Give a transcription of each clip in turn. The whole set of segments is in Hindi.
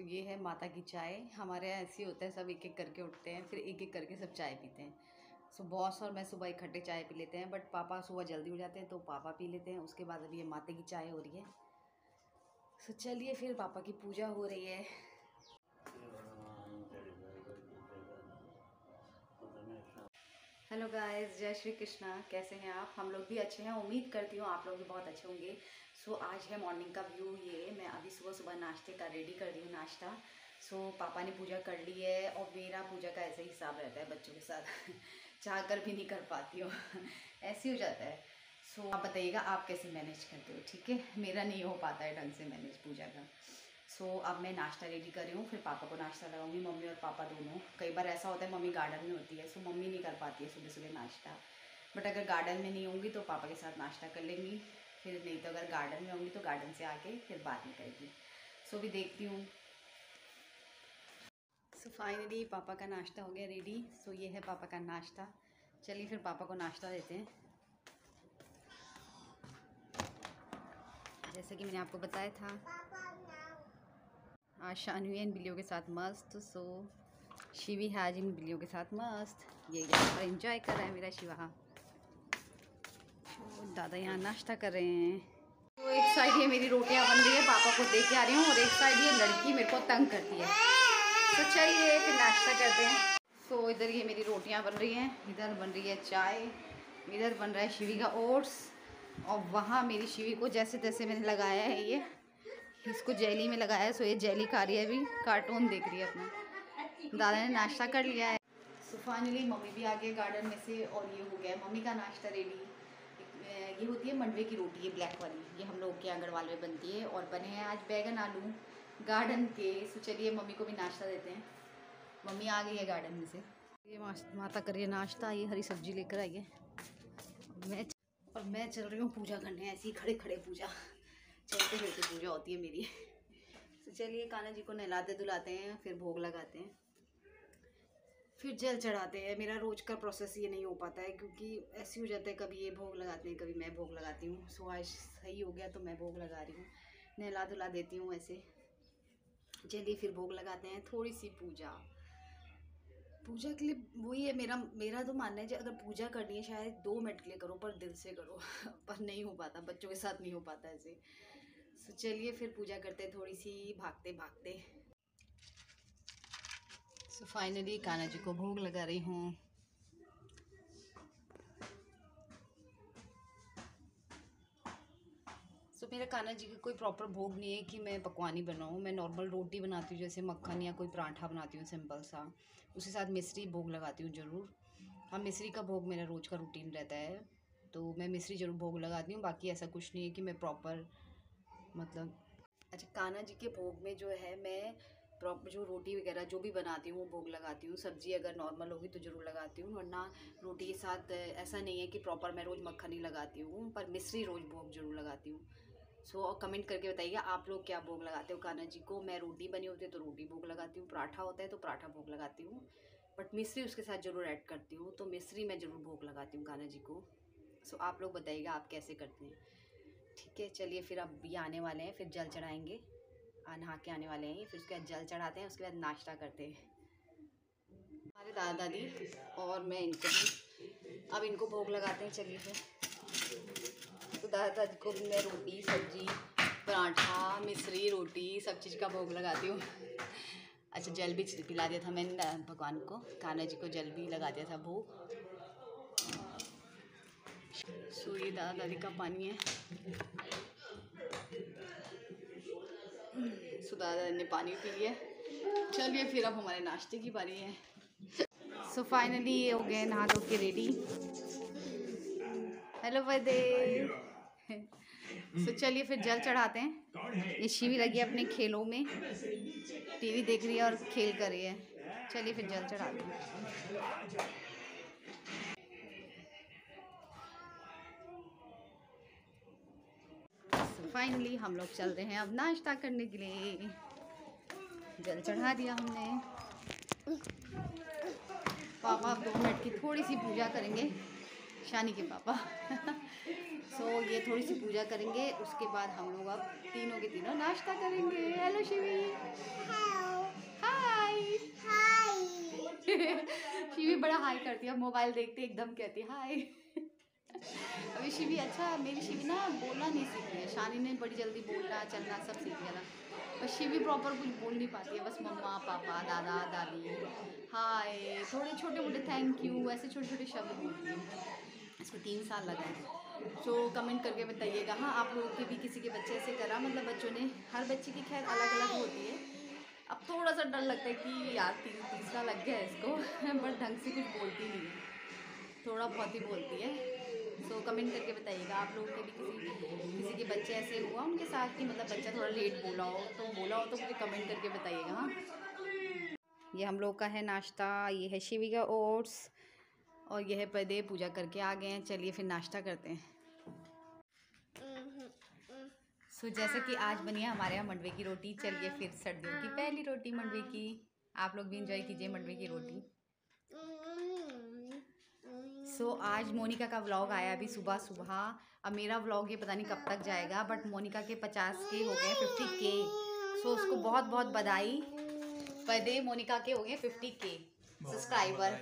सो ये है माता की चाय। हमारे यहाँ ऐसे ही होता है, सब एक एक करके उठते हैं, फिर एक एक करके सब चाय पीते हैं। सो बॉस और मैं सुबह इकट्ठे चाय पी लेते हैं, बट पापा सुबह जल्दी उठ जाते हैं तो पापा पी लेते हैं। उसके बाद अभी ये माता की चाय हो रही है। सो चलिए फिर पापा की पूजा हो रही है। हेलो गाइस, जय श्री कृष्णा। कैसे हैं आप? हम लोग भी अच्छे हैं, उम्मीद करती हूँ आप लोग भी बहुत अच्छे होंगे। सो आज है मॉर्निंग का व्यू। ये मैं अभी सुबह सुबह नाश्ते का रेडी कर रही हूँ नाश्ता। सो पापा ने पूजा कर ली है और मेरा पूजा का ऐसे ही हिसाब रहता है बच्चों के साथ चाह कर भी नहीं कर पाती हूँ ऐसे ही हो जाता है। सो आप बताइएगा आप कैसे मैनेज करते हो, ठीक है? मेरा नहीं हो पाता है ढंग से मैनेज पूजा का। सो अब मैं नाश्ता रेडी कर रही हूँ, फिर पापा को नाश्ता लगाऊंगी। मम्मी और पापा दोनों, कई बार ऐसा होता है मम्मी गार्डन में होती है, सो मम्मी नहीं कर पाती है सुबह सुबह नाश्ता। बट अगर गार्डन में नहीं होंगी तो पापा के साथ नाश्ता कर लेंगी, फिर नहीं तो अगर गार्डन में होंगी तो गार्डन से आके फिर बाद में करेगी। सो भी देखती हूँ। सो फाइनली पापा का नाश्ता हो गया रेडी। सो ये है पापा का नाश्ता। चलिए फिर पापा को नाश्ता देते हैं। जैसे कि मैंने आपको बताया था, आज शानवी इन बिल्लियों के साथ मस्त। सो शिवी है आज इन बिल्लियों के साथ मस्त। ये यहाँ पर एंजॉय कर रहा है मेरा शिवा। दादा यहाँ नाश्ता कर रहे हैं। तो एक साइड ये मेरी रोटियाँ बन रही है, पापा को दे के आ रही हूँ, और एक साइड ये लड़की मेरे को तंग करती है। तो चलिए फिर नाश्ता करते हैं। सो इधर ये मेरी रोटियाँ बन रही हैं, इधर बन रही है चाय, इधर बन रहा है शिवी का ओट्स, और वहाँ मेरी शिवी को जैसे तैसे मैंने लगाया है, ये इसको जेली में लगाया है। सो ये जेली खा रही है, अभी कार्टून देख रही है अपना। दादा ने नाश्ता कर लिया है। सो फाइनली मम्मी भी आ गई गार्डन में से, और ये हो गया मम्मी का नाश्ता रेडी। ये होती है मंडवे की रोटी, ये ब्लैक वाली, ये हम लोग के आंगनवाल में बनती है। और बने हैं आज बैगन आलू गार्डन के। सो चलिए मम्मी को भी नाश्ता देते हैं। मम्मी आ गई है गार्डन में से। ये माता करिए नाश्ता, ये हरी सब्जी लेकर आई है। मैं चल रही हूँ पूजा करने, ऐसे ही खड़े खड़े पूजा, चलते फिरते पूजा होती है मेरी। तो चलिए कान्हा जी को नहलाते धुलाते हैं, फिर भोग लगाते हैं, फिर जल चढ़ाते हैं। मेरा रोज़ का प्रोसेस ये नहीं हो पाता है, क्योंकि ऐसे हो जाता है, कभी ये भोग लगाते हैं, कभी मैं भोग लगाती हूँ। सो आज सही हो गया तो मैं भोग लगा रही हूँ, नहला धुला देती हूँ ऐसे। चलिए फिर भोग लगाते हैं। थोड़ी सी पूजा के लिए वही है मेरा तो मानना है, जो अगर पूजा करनी है शायद 2 मिनट के लिए करो, पर दिल से करो पर नहीं हो पाता, बच्चों के साथ नहीं हो पाता ऐसे। सो चलिए फिर पूजा करते हैं थोड़ी सी भागते भागते। सो फाइनली कान्हा जी को भोग लगा रही हूँ। सो मेरा कान्हा जी का कोई प्रॉपर भोग नहीं है कि मैं पकवानी बनाऊँ। मैं नॉर्मल रोटी बनाती हूँ, जैसे मक्खन या कोई पराठा बनाती हूँ सिंपल सा, उसके साथ मिश्री भोग लगाती हूँ ज़रूर। हाँ, मिश्री का भोग मेरा रोज़ का रूटीन रहता है, तो मैं मिश्री ज़रूर भोग लगाती हूँ। बाकी ऐसा कुछ नहीं है कि मैं प्रॉपर मतलब। अच्छा, कान्हा जी के भोग में जो है मैं प्रॉपर जो रोटी वगैरह जो भी बनाती हूँ वो भोग लगाती हूँ। सब्ज़ी अगर नॉर्मल होगी तो ज़रूर लगाती हूँ, वरना रोटी के साथ ऐसा नहीं है कि प्रॉपर मैं रोज़ मक्खन ही लगाती हूँ, पर मिश्री रोज़ भोग ज़रूर लगाती हूँ। सो कमेंट करके बताइए आप लोग क्या भोग लगाते हो कान्हा जी को। मैं रोटी बनी होती है तो रोटी भोग लगाती हूँ, पराठा होता है तो पराठा भोग लगाती हूँ, बट मिश्री उसके साथ ज़रूर ऐड करती हूँ, तो मिश्री मैं ज़रूर भोग लगाती हूँ कान्हा जी को। सो आप लोग बताइएगा आप कैसे करते हैं, ठीक है? चलिए फिर अब ये आने वाले हैं, फिर जल चढ़ाएँगे, नहा के आने वाले हैं, फिर उसके बाद जल चढ़ाते हैं, उसके बाद नाश्ता करते हैं हमारे दादा दादी और मैं। इनको भी अब इनको भोग लगाते हैं। चलिए फिर तो दादा दादी को भी मैं रोटी सब्जी पराठा मिश्री रोटी सब चीज़ का भोग लगाती हूँ। अच्छा, जल भी पिला दिया था मैंने भगवान को, कान्हा जी को जल भी लगा दिया था भोग। सो ये दादा दादी का पानी है। सो दादा दादी ने पानी पी लिया। चलिए फिर अब हमारे नाश्ते की बारी है। सो फाइनली ये हो गए नहा धो के रेडी। Hello birthday. सो चलिए फिर जल चढ़ाते हैं। ये शिवी लगी है अपने खेलों में, टीवी देख रही है और खेल कर रही है। चलिए फिर जल चढ़ाते हैं। फाइनली हम लोग चल रहे हैं अब नाश्ता करने के लिए। जल चढ़ा दिया हमने। पापा 2 मिनट की थोड़ी सी पूजा करेंगे, शानी के पापा सो ये थोड़ी सी पूजा करेंगे, उसके बाद हम लोग अब तीनों के तीनों नाश्ता करेंगे। हेलो शिवी। बड़ा हाई करती है, मोबाइल देखते एकदम कहती है हाय। अभी शिवी अच्छा, मेरी शिवी ना बोलना नहीं सीख रही है। शानी ने बड़ी जल्दी बोलना चलना सब सीख लिया था, पर शिवी प्रॉपर कुछ बोल नहीं पाती है, बस मम्मा पापा दादा दादी हाय, थोड़े छोटे मोटे थैंक यू, ऐसे छोटे छोटे शब्द बोलती है। इसको 3 साल लगा है। तो कमेंट करके बताइएगा। हाँ, आप लोगों के भी किसी के बच्चे ऐसे करा, मतलब बच्चों ने, हर बच्चे की खैर अलग अलग होती है। अब थोड़ा सा डर लगता है कि यार तीसरा लग गया है इसको बट ढंग से कुछ बोलती नहीं है, थोड़ा बहुत ही बोलती है। सो कमेंट करके बताइएगा आप लोगों के भी किसी के बच्चे ऐसे हुआ उनके साथ कि मतलब बच्चा थोड़ा लेट बोला हो तो मुझे कमेंट करके बताइएगा। हाँ, ये हम लोग का है नाश्ता, ये है शिवी का ओट्स और ये है पदे पूजा करके आ गए हैं। चलिए फिर नाश्ता करते हैं। जैसा कि आज बनी है हमारे यहाँ मंडवे की रोटी। चलिए फिर सर्दियों की पहली रोटी मंडवे की, आप लोग भी इंजॉय कीजिए मंडवे की रोटी। आज मोनिका का व्लॉग आया अभी सुबह सुबह। अब मेरा व्लॉग ये पता नहीं कब तक जाएगा, बट मोनिका के 50K हो गए, 50K। उसको बहुत बहुत बधाई। पदे मोनिका के हो गए 50K सब्सक्राइबर।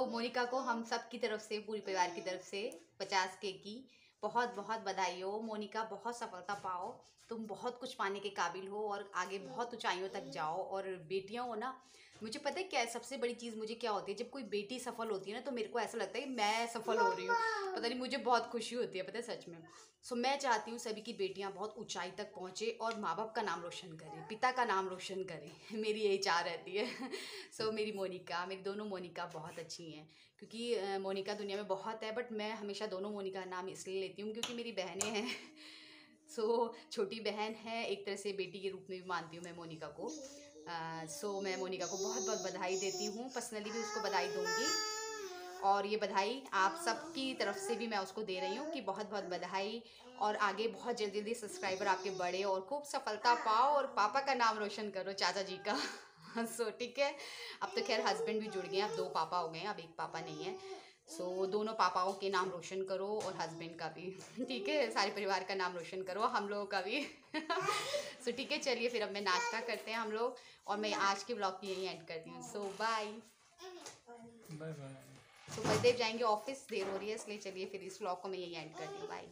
मोनिका को हम सब की तरफ से, पूरे परिवार की तरफ से 50K की बहुत बहुत बधाई हो। मोनिका बहुत सफलता पाओ, तुम बहुत कुछ पाने के काबिल हो और आगे बहुत ऊंचाइयों तक जाओ। और बेटियां हो ना, मुझे पता है क्या है सबसे बड़ी चीज़ मुझे क्या होती है, जब कोई बेटी सफल होती है ना तो मेरे को ऐसा लगता है कि मैं सफल हो रही हूँ, पता नहीं मुझे बहुत खुशी होती है, पता है सच में। मैं चाहती हूँ सभी की बेटियाँ बहुत ऊंचाई तक पहुँचे और माँ बाप का नाम रोशन करें, पिता का नाम रोशन करें मेरी यही चाह रहती है। मेरी मोनिका, मेरी दोनों मोनिका बहुत अच्छी हैं, क्योंकि मोनिका दुनिया में बहुत है, बट मैं हमेशा दोनों मोनिका का नाम इसलिए लेती हूँ क्योंकि मेरी बहनें हैं। छोटी बहन है, एक तरह से बेटी के रूप में भी मानती हूँ मैं मोनिका को। मैं मोनिका को बहुत बहुत बधाई देती हूँ, पर्सनली भी उसको बधाई दूँगी। और ये बधाई आप सबकी तरफ से भी मैं उसको दे रही हूँ कि बहुत बहुत बधाई, और आगे बहुत जल्दी जल्दी सब्सक्राइबर आपके बढ़े और खूब सफलता पाओ और पापा का नाम रोशन करो, चाचा जी का। ठीक है। अब तो खैर हस्बैंड भी जुड़ गए हैं, अब 2 पापा हो गए हैं, अब 1 पापा नहीं है। दोनों पापाओं के नाम रोशन करो और हस्बैंड का भी। ठीक है, सारे परिवार का नाम रोशन करो, हम लोगों का भी। ठीक है, चलिए फिर अब मैं नाश्ता करते हैं हम लोग, और मैं आज के ब्लॉग की यही एंड करती हूँ। Bye bye. बलदेव जाएंगे ऑफिस, देर हो रही है इसलिए चलिए फिर इस ब्लॉग को मैं यही एंड करती हूँ। बाय।